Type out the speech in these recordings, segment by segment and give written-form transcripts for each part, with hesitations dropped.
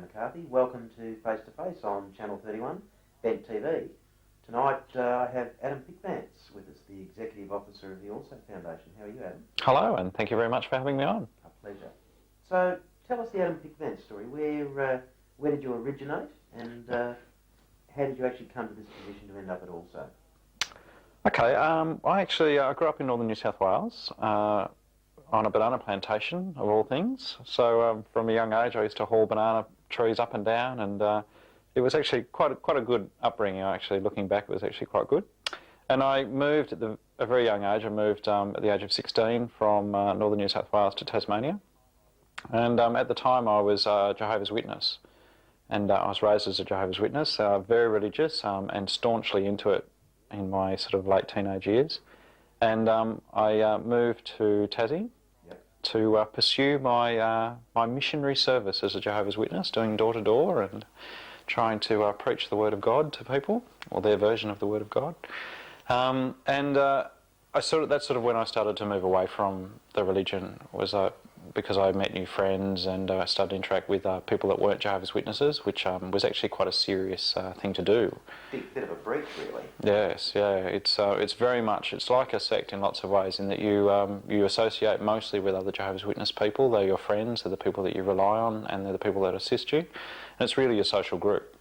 McCarthy. Welcome to Face to Face on Channel 31, Bent TV. Tonight I have Adam Pickvance with us, the Executive Officer of the Also Foundation. How are you, Adam? Hello, and thank you very much for having me on. A pleasure. So, tell us the Adam Pickvance story. Where did you originate, and how did you actually come to this position to end up at Also? Okay, I grew up in northern New South Wales on a banana plantation, of all things. So from a young age I used to haul banana trees up and down, and it was actually quite a good upbringing. Actually, looking back, it was actually quite good. And I moved at a very young age. I moved at the age of 16 from northern New South Wales to Tasmania. And at the time I was a Jehovah's Witness. And I was raised as a Jehovah's Witness, very religious and staunchly into it in my sort of late teenage years. And I moved to Tassie to pursue my my missionary service as a Jehovah's Witness, doing door-to-door and trying to preach the Word of God to people, or their version of the Word of God. That's sort of when I started to move away from the religion, was because I met new friends and I started to interact with people that weren't Jehovah's Witnesses, which was actually quite a serious thing to do. Bit of a breach, really. Yes, yeah. It's very much, it's like a sect in lots of ways, in that you associate mostly with other Jehovah's Witness people. They're your friends, they're the people that you rely on, and they're the people that assist you. And it's really a social group.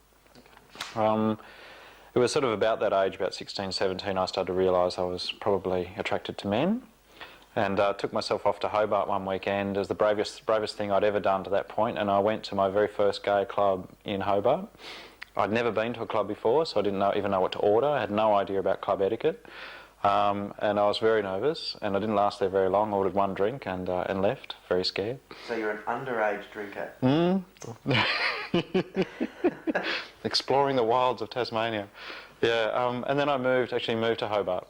Okay. It was sort of about that age, about 16, 17, I started to realise I was probably attracted to men. And took myself off to Hobart one weekend as the bravest thing I'd ever done to that point, and I went to my very first gay club in Hobart. I'd never been to a club before, so I didn't even know what to order. I had no idea about club etiquette, and I was very nervous, and I didn't last there very long. I ordered one drink and left, very scared. So you're an underage drinker? Exploring the wilds of Tasmania. Yeah, and then I moved to Hobart,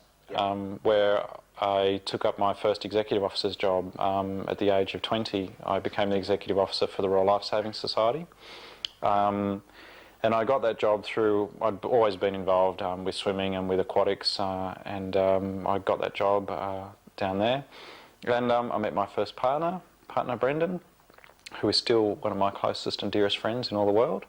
where I took up my first executive officer's job at the age of 20. I became the executive officer for the Royal Life Saving Society. And I got that job through, I'd always been involved with swimming and with aquatics, and I got that job down there. And I met my first partner Brendan, who is still one of my closest and dearest friends in all the world.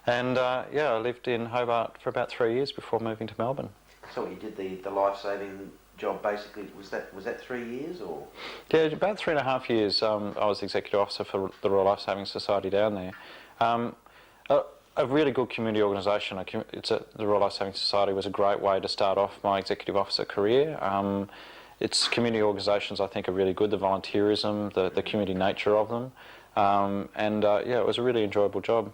And I lived in Hobart for about 3 years before moving to Melbourne. So you did the life-saving job basically, was that 3 years or? Yeah, about 3.5 years I was executive officer for the Royal Life Saving Society down there. A really good community organisation. The Royal Life Saving Society was a great way to start off my executive officer career. Its community organisations, I think, are really good, the volunteerism, the community nature of them. It was a really enjoyable job.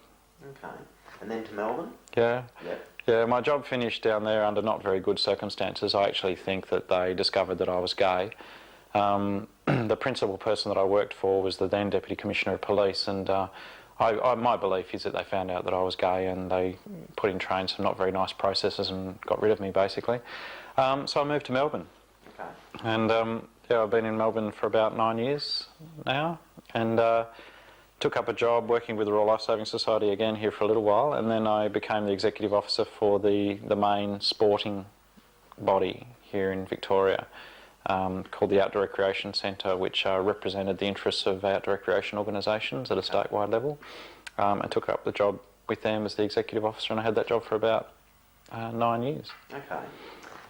Okay. And then to Melbourne? Yeah. Yep. Yeah, my job finished down there under not very good circumstances. I actually think that they discovered that I was gay. The principal person that I worked for was the then Deputy Commissioner of Police, and my belief is that they found out that I was gay and they put in train some not very nice processes and got rid of me, basically. So I moved to Melbourne. Okay. And I've been in Melbourne for about 9 years now, and took up a job working with the Royal Life Saving Society again here for a little while, and then I became the executive officer for the main sporting body here in Victoria, called the Outdoor Recreation Centre, which represented the interests of outdoor recreation organisations at a statewide level. I took up the job with them as the executive officer, and I had that job for about 9 years. Okay.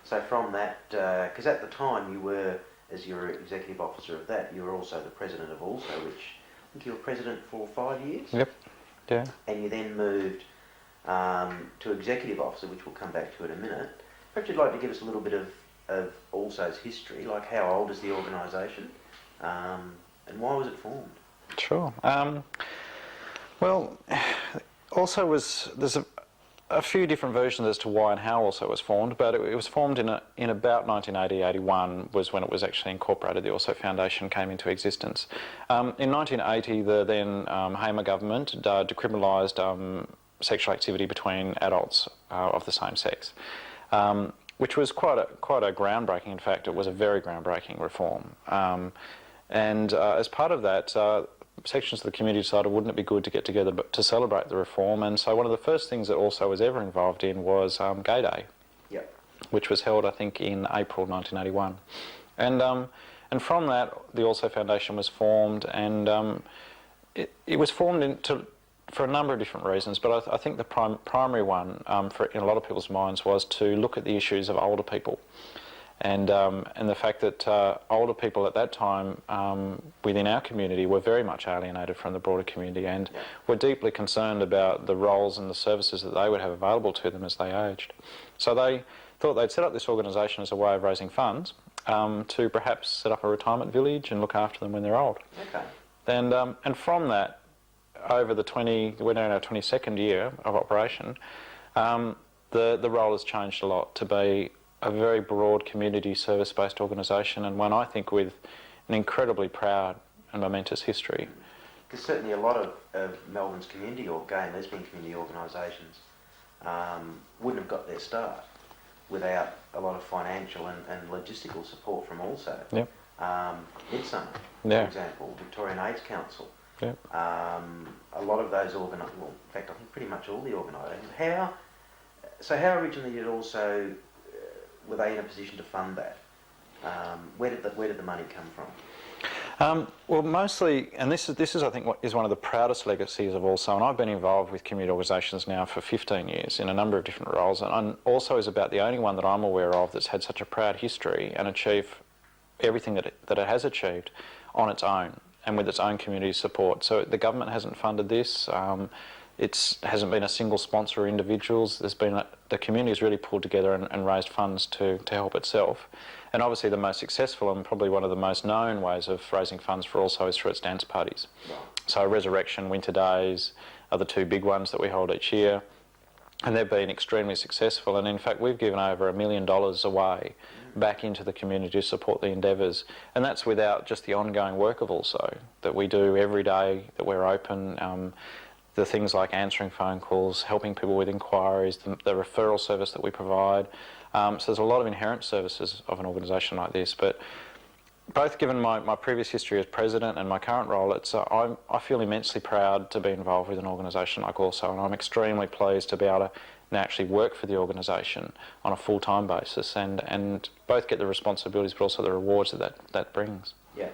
So from that, because at the time you were, as your executive officer of that, you were also the president of Also, which I think you were president for 5 years? Yep, yeah. And you then moved to executive officer, which we'll come back to in a minute. Perhaps you'd like to give us a little bit of ALSO's history, like how old is the organisation, and why was it formed? Sure. Well, ALSO there's a few different versions as to why and how ALSO was formed, but it was formed in about 1980-81 was when it was actually incorporated. The ALSO Foundation came into existence. In 1980, the then Hamer government decriminalised sexual activity between adults of the same sex, which was quite a groundbreaking. In fact, it was a very groundbreaking reform. And as part of that, sections of the community decided wouldn't it be good to get together to celebrate the reform, and so one of the first things that ALSO was ever involved in was Gay Day, yep, which was held I think in April 1981. And from that the ALSO Foundation was formed, and it was formed for a number of different reasons, but I think the primary one in a lot of people's minds was to look at the issues of older people. And the fact that older people at that time within our community were very much alienated from the broader community, and were deeply concerned about the roles and the services that they would have available to them as they aged. So they thought they'd set up this organisation as a way of raising funds to perhaps set up a retirement village and look after them when they're old. Okay. And from that, over we're now in our 22nd year of operation, the role has changed a lot to be a very broad community service-based organisation, and one I think with an incredibly proud and momentous history. Because certainly a lot of Melbourne's community or gay and lesbian community organisations wouldn't have got their start without a lot of financial and logistical support from ALSO. Yep. Midsummer, Yeah. for example, Victorian AIDS Council. Yep. A lot of those in fact I think pretty much all the organisations. How originally did ALSO were they in a position to fund that? Where did the money come from? Well, mostly, and this is I think what is one of the proudest legacies of ALSO, and I've been involved with community organisations now for 15 years in a number of different roles, and ALSO is about the only one that I'm aware of that's had such a proud history and achieved everything that it has achieved on its own and with its own community support. So the government hasn't funded this. It hasn't been a single sponsor or individuals. The community has really pulled together and raised funds to help itself. And obviously the most successful and probably one of the most known ways of raising funds for ALSO is through its dance parties. Wow. So Resurrection, Winter Days are the two big ones that we hold each year. And they've been extremely successful. And in fact, we've given over $1 million away back into the community to support the endeavours. And that's without just the ongoing work of ALSO that we do every day that we're open. The things like answering phone calls, helping people with inquiries, the referral service that we provide. So there's a lot of inherent services of an organisation like this. But both given my previous history as president and my current role, I feel immensely proud to be involved with an organisation like ALSO, and I'm extremely pleased to be able to now actually work for the organisation on a full-time basis and both get the responsibilities but also the rewards that brings. Yeah.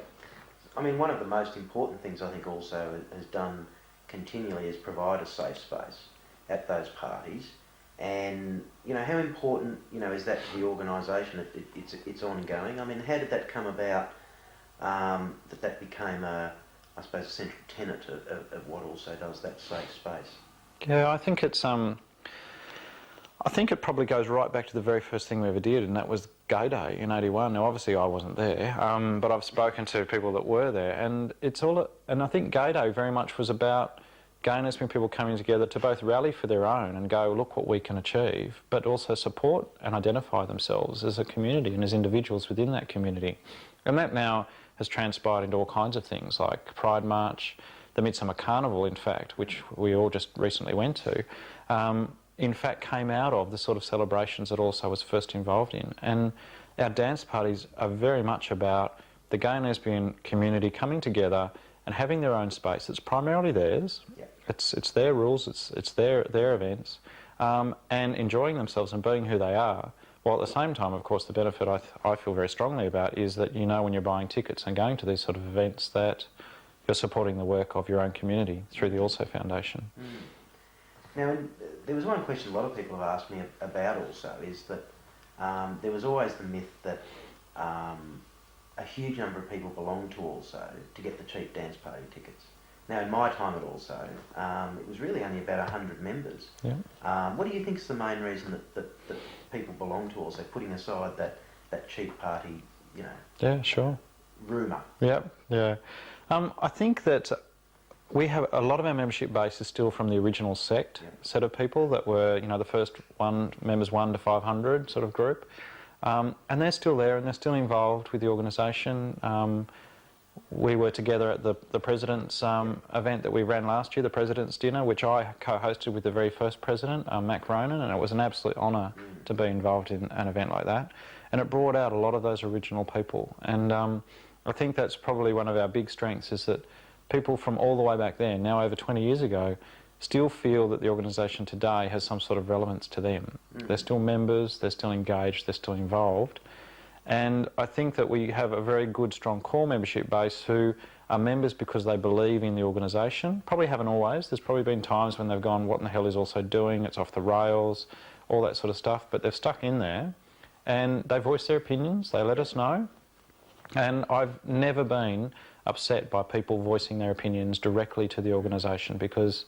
I mean, one of the most important things I think ALSO has done continually is provide a safe space at those parties, and how important is that to the organisation? It's ongoing. I mean, how did that come about? That became a central tenet of what ALSO does, that safe space. Yeah, I think it probably goes right back to the very first thing we ever did, and that was Gay Day in '81. Now, obviously, I wasn't there, but I've spoken to people that were there, and and I think Gay Day very much was about gay and lesbian people coming together to both rally for their own and go, look what we can achieve, but also support and identify themselves as a community and as individuals within that community. And that now has transpired into all kinds of things like Pride March, the Midsummer Carnival, in fact, which we all just recently went to. In fact came out of the sort of celebrations that ALSO was first involved in. And our dance parties are very much about the gay and lesbian community coming together and having their own space. It's primarily theirs. Yeah. It's their rules, it's their events, and enjoying themselves and being who they are. While at the same time, of course, the benefit I feel very strongly about is that when you're buying tickets and going to these sort of events that you're supporting the work of your own community through the ALSO Foundation. Mm. Now, there was one question a lot of people have asked me about ALSO, is that there was always the myth that a huge number of people belong to ALSO to get the cheap dance party tickets. Now, in my time at Also, it was really only about 100 members. Yeah. What do you think is the main reason that people belong to Also, putting aside that cheap party, you know? Yeah, sure. Rumour. Yeah. I think that we have a lot of our membership base is still from the original set of people that were, the first members 1 to 500 sort of group, and they're still there and they're still involved with the organisation. We were together at the President's event that we ran last year, the President's Dinner, which I co-hosted with the very first President, Mac Ronan, and it was an absolute honour to be involved in an event like that. And it brought out a lot of those original people. And I think that's probably one of our big strengths, is that people from all the way back then, now over 20 years ago, still feel that the organisation today has some sort of relevance to them. They're still members, they're still engaged, they're still involved. And I think that we have a very good, strong core membership base who are members because they believe in the organisation. Probably haven't always. There's probably been times when they've gone, what in the hell is Also doing? It's off the rails, all that sort of stuff. But they've stuck in there and they voice their opinions, they let us know. And I've never been upset by people voicing their opinions directly to the organisation, because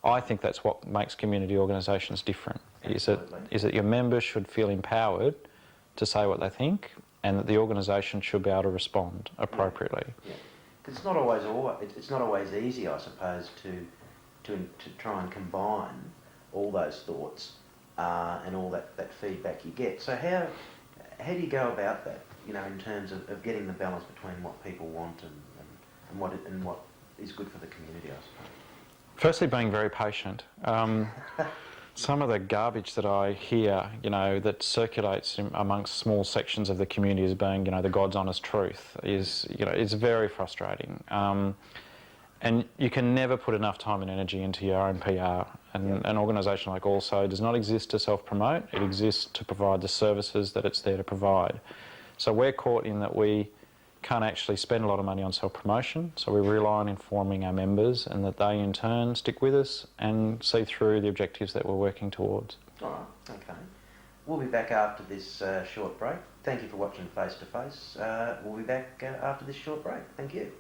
I think that's what makes community organisations different, is that your members should feel empowered to say what they think, and that the organisation should be able to respond appropriately. Yeah, because it's not always easy, I suppose, to try and combine all those thoughts and all that feedback you get. So how do you go about that? In terms of getting the balance between what people want and what is good for the community, I suppose. Firstly, being very patient. Some of the garbage that I hear, that circulates amongst small sections of the community as being, the God's honest truth is, it's very frustrating. And you can never put enough time and energy into your own PR. And an organisation like Also does not exist to self-promote, it exists to provide the services that it's there to provide. So we're caught in that we can't actually spend a lot of money on self-promotion, so we rely on informing our members, and that they in turn stick with us and see through the objectives that we're working towards. All right, okay. We'll be back after this short break. Thank you for watching Face to Face. We'll be back after this short break. Thank you.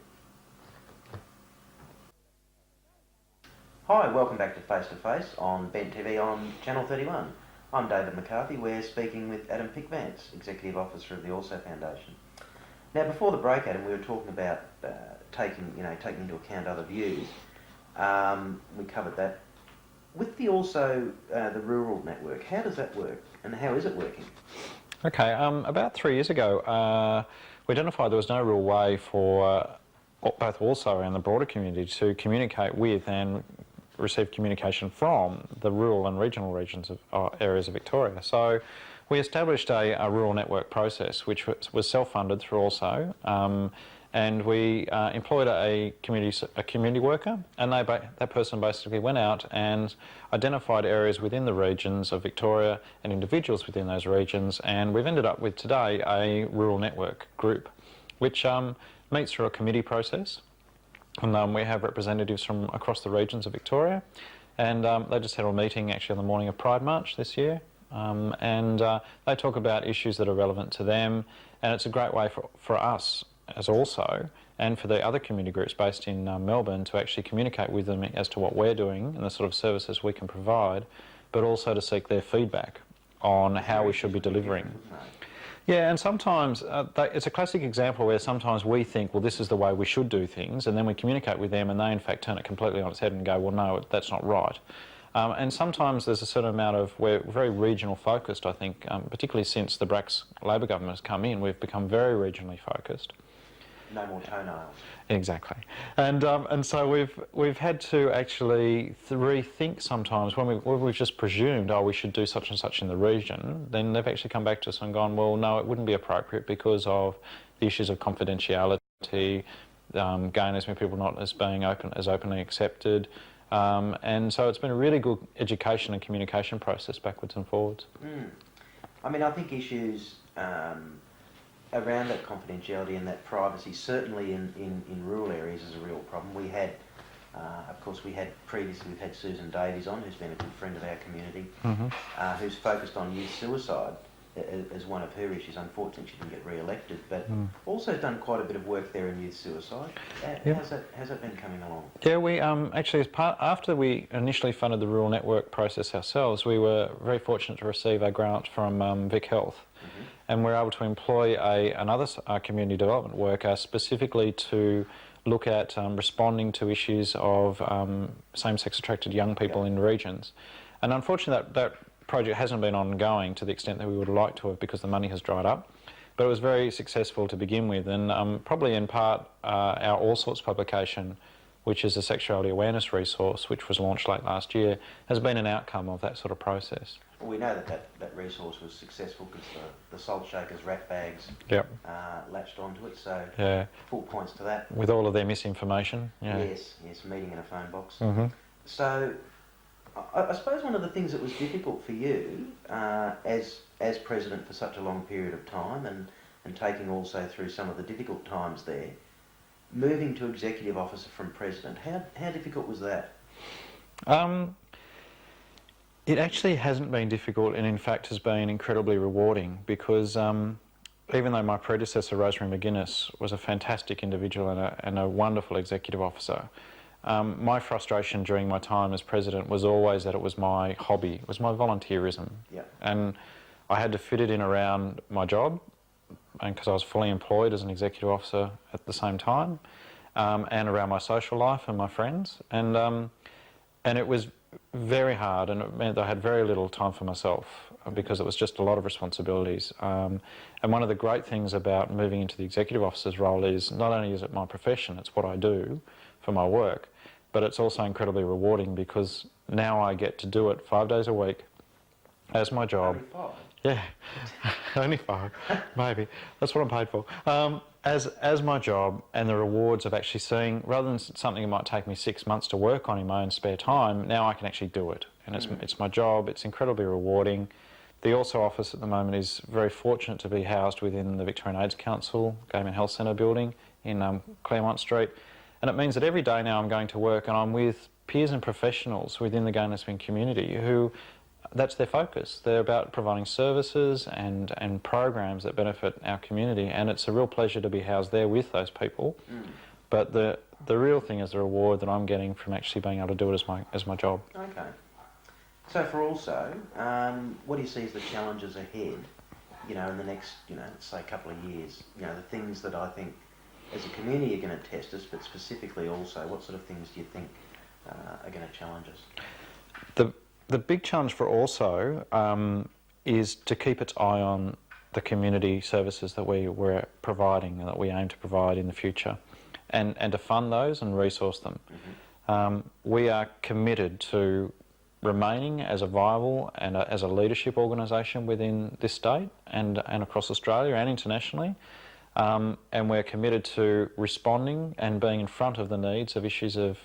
Hi, welcome back to Face on Bent TV on Channel 31. I'm David McCarthy. We're speaking with Adam Pickvance, Executive Officer of the Also Foundation. Now, before the break, Adam, we were talking about taking into account other views. We covered that. With the the rural network, how does that work, and how is it working? Okay, about 3 years ago, we identified there was no real way for both Also and the broader community to communicate with and receive communication from the rural and regional regions of areas of Victoria. So we established a rural network process, which was self-funded through Also, and we employed a community worker, and that person basically went out and identified areas within the regions of Victoria and individuals within those regions, and we've ended up with today a rural network group, which meets through a committee process, and we have representatives from across the regions of Victoria, and they just had a meeting actually on the morning of Pride March this year. And they talk about issues that are relevant to them, and it's a great way for us as Also, and for the other community groups based in Melbourne, to actually communicate with them as to what we're doing and the sort of services we can provide, but also to seek their feedback on how we should be delivering. Yeah, and sometimes it's a classic example where sometimes we think, well, this is the way we should do things, and then we communicate with them and they in fact turn it completely on its head and go, well, no, that's not right. And sometimes there's a certain amount of, we're very regional focused, I think, particularly since the Brax Labor government has come in, we've become very regionally focused. No more toenails. Exactly. And so we've had to actually rethink sometimes when we've just presumed, oh, we should do such and such in the region, then they've actually come back to us and gone, well, no, it wouldn't be appropriate because of the issues of confidentiality, gayness, people not as being openly accepted. And so it's been a really good education and communication process backwards and forwards. I mean, I think issues around that confidentiality and that privacy, certainly in rural areas, is a real problem. We had, of course, we've had Susan Davies on, who's been a good friend of our community, who's focused on youth suicide. as one of her issues. Unfortunately, she didn't get re-elected, but also done quite a bit of work there in youth suicide. How's that been coming along? Yeah, we actually, after we initially funded the rural network process ourselves, we were very fortunate to receive a grant from Vic Health, and we're able to employ another community development worker specifically to look at responding to issues of same-sex attracted young people in regions. And unfortunately, that project hasn't been ongoing to the extent that we would have liked to have, because the money has dried up. But it was very successful to begin with, and probably in part our All Sorts publication, which is a sexuality awareness resource, which was launched late last year, has been an outcome of that sort of process. Well, we know that resource was successful because the salt shakers, rat bags, latched onto it, so full points to that. With all of their misinformation. Yes, meeting in a phone box. So I suppose one of the things that was difficult for you as president for such a long period of time, and taking also through some of the difficult times there, moving to executive officer from president, how difficult was that? It actually hasn't been difficult, and in fact has been incredibly rewarding, because even though my predecessor, Rosemary McGuinness, was a fantastic individual and a wonderful executive officer, my frustration during my time as president was always that it was my hobby, it was my volunteerism. And I had to fit it in around my job, and because I was fully employed as an executive officer at the same time, and around my social life and my friends. And it was very hard, and it meant I had very little time for myself because it was just a lot of responsibilities. And one of the great things about moving into the executive officer's role is not only is it my profession, it's what I do for my work, but it's also incredibly rewarding because now I get to do it 5 days a week as my job. Only 5? Yeah, only 5, maybe. That's what I'm paid for. As my job, and the rewards of actually seeing, rather than something that might take me 6 months to work on in my own spare time, now I can actually do it. And it's my job, it's incredibly rewarding. The Also office at the moment is very fortunate to be housed within the Victorian AIDS Council Gay Men Health Centre building in Claremont Street. And it means that every day now I'm going to work and I'm with peers and professionals within the gay and lesbian community who, that's their focus. They're about providing services and programs that benefit our community, and it's a real pleasure to be housed there with those people. But the real thing is the reward that I'm getting from actually being able to do it as my job. Okay. So for Also, what do you see as the challenges ahead, in the next, let's say a couple of years? The things that I think as a community are going to test us, but specifically Also, what sort of things do you think are going to challenge us? The big challenge for Also is to keep its eye on the community services that we're providing and that we aim to provide in the future, and to fund those and resource them. We are committed to remaining as a viable and as a leadership organisation within this state and across Australia and internationally, and we're committed to responding and being in front of the needs of issues of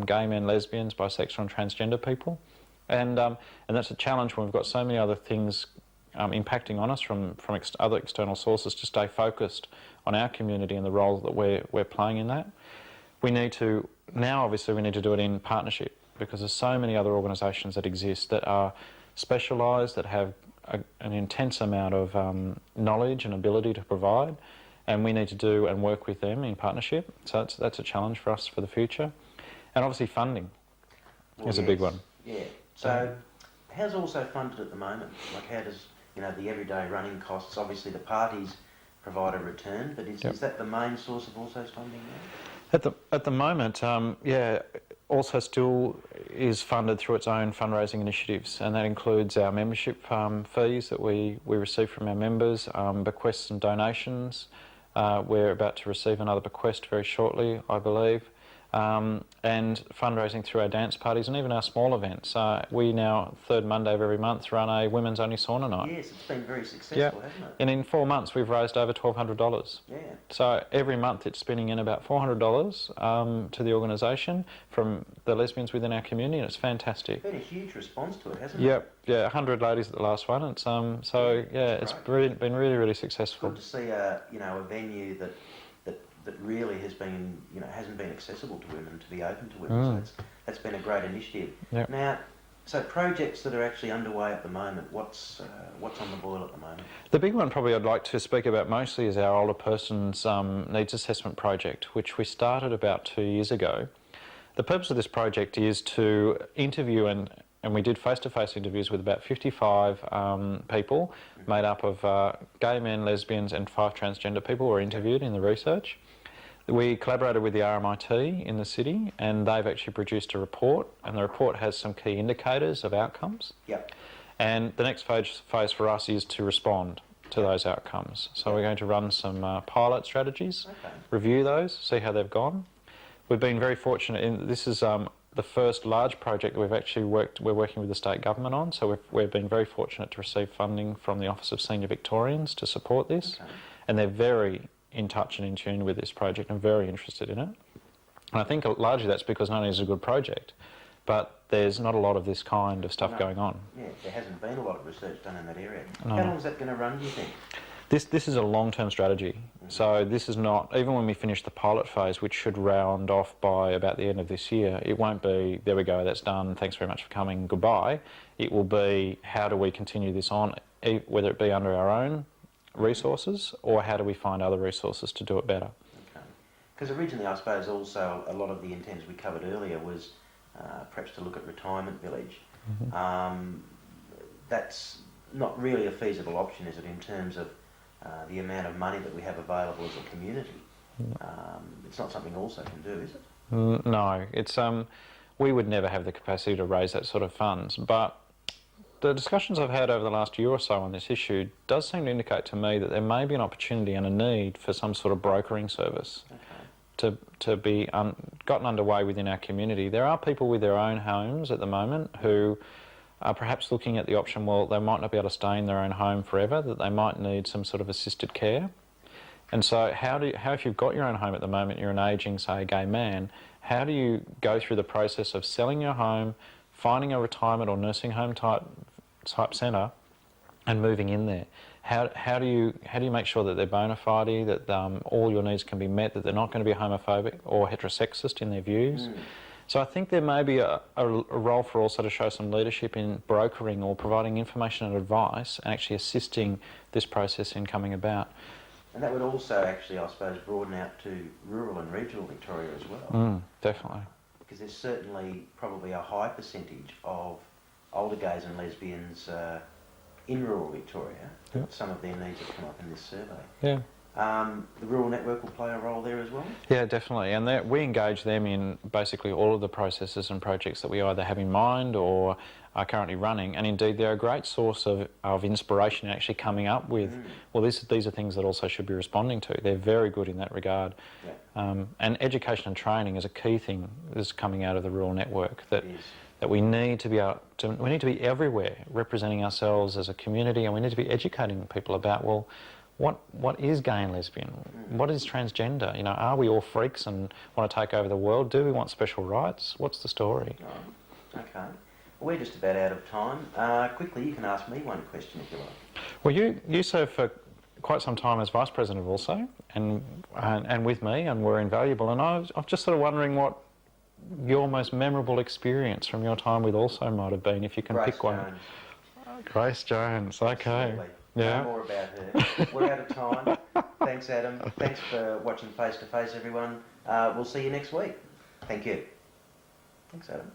gay men, lesbians, bisexual and transgender people. And that's a challenge when we've got so many other things impacting on us from other external sources, to stay focused on our community and the role that we're playing in that. We need to do it in partnership, because there's so many other organisations that exist that are specialised, that have an intense amount of knowledge and ability to provide, and we need to do and work with them in partnership. So that's a challenge for us for the future. And obviously funding is a big one. Yeah. So how's Also funded at the moment? Like, how does, the everyday running costs, obviously the parties provide a return, but is that the main source of Also's funding now? At the moment, Also still is funded through its own fundraising initiatives, and that includes our membership fees that we receive from our members, bequests and donations. We're about to receive another bequest very shortly, I believe. And fundraising through our dance parties and even our small events. We now, third Monday of every month, run a women's only sauna night. Yes, it's been very successful, hasn't it? And in 4 months we've raised over $1,200. Yeah. So every month it's spinning in about $400 to the organisation from the lesbians within our community, and it's fantastic. It's been a huge response to it, hasn't it? Yeah, 100 ladies at the last one. It's it's been really, really successful. Good to see a venue that really has been, hasn't been accessible to women, to be open to women. So that's been a great initiative. Yep. Now, So projects that are actually underway at the moment, what's on the boil at the moment? The big one probably I'd like to speak about mostly is our older persons needs assessment project, which we started about 2 years ago. The purpose of this project is to interview and we did face-to-face interviews with about 55 people made up of gay men, lesbians and 5 transgender people were interviewed in the research. We collaborated with the RMIT in the city and they've actually produced a report, and the report has some key indicators of outcomes. Yep. And the next phase for us is to respond to those outcomes. So we're going to run some pilot strategies, review those, see how they've gone. We've been very fortunate in this is the first large project that we're working with the state government on, so we've been very fortunate to receive funding from the Office of Senior Victorians to support this, and they're very in touch and in tune with this project and very interested in it. And I think largely that's because not only is it a good project, but there's not a lot of this kind of stuff going on. Yeah, there hasn't been a lot of research done in that area. No. How long is that going to run, do you think? This is a long-term strategy. So this is not, even when we finish the pilot phase, which should round off by about the end of this year, it won't be, there we go, that's done, thanks very much for coming, goodbye. It will be, how do we continue this on, whether it be under our own resources or how do we find other resources to do it better. Because originally, I suppose, also a lot of the intents we covered earlier was perhaps to look at retirement village. That's not really a feasible option, is it, in terms of the amount of money that we have available as a community? It's not something also can do, is it? No, it's we would never have the capacity to raise that sort of funds, but the discussions I've had over the last year or so on this issue does seem to indicate to me that there may be an opportunity and a need for some sort of brokering service to be gotten underway within our community. There are people with their own homes at the moment who are perhaps looking at the option, well, they might not be able to stay in their own home forever, that they might need some sort of assisted care. And so how if you've got your own home at the moment, you're an ageing, say, gay man, how do you go through the process of selling your home, finding a retirement or nursing home type centre and moving in there? How do you make sure that they're bona fide, that all your needs can be met, that they're not going to be homophobic or heterosexist in their views? So I think there may be a role for also to show some leadership in brokering or providing information and advice and actually assisting this process in coming about. And that would also actually, I suppose, broaden out to rural and regional Victoria as well. Definitely. Because there's certainly probably a high percentage of older gays and lesbians in rural Victoria. Some of their needs have come up in this survey. Yeah. The rural network will play a role there as well? Yeah, definitely. And we engage them in basically all of the processes and projects that we either have in mind or are currently running. And indeed, they're a great source of inspiration in actually coming up with, well, these are things that also should be responding to. They're very good in that regard. And education and training is a key thing that's coming out of the rural network, that we need to be everywhere representing ourselves as a community, and we need to be educating people about, well, what is gay and lesbian? What is transgender? You know, are we all freaks and want to take over the world? Do we want special rights? What's the story? Oh, okay. We're just about out of time. Quickly, you can ask me one question if you like. Well, you served for quite some time as Vice President also, and with me, and were invaluable. And I'm just sort of wondering what your most memorable experience from your time with also might have been, if you can pick one. Grace Jones, okay. Absolutely. Yeah. No more about her. We're out of time. Thanks, Adam. Thanks for watching Face to Face, everyone. We'll see you next week. Thank you. Thanks, Adam.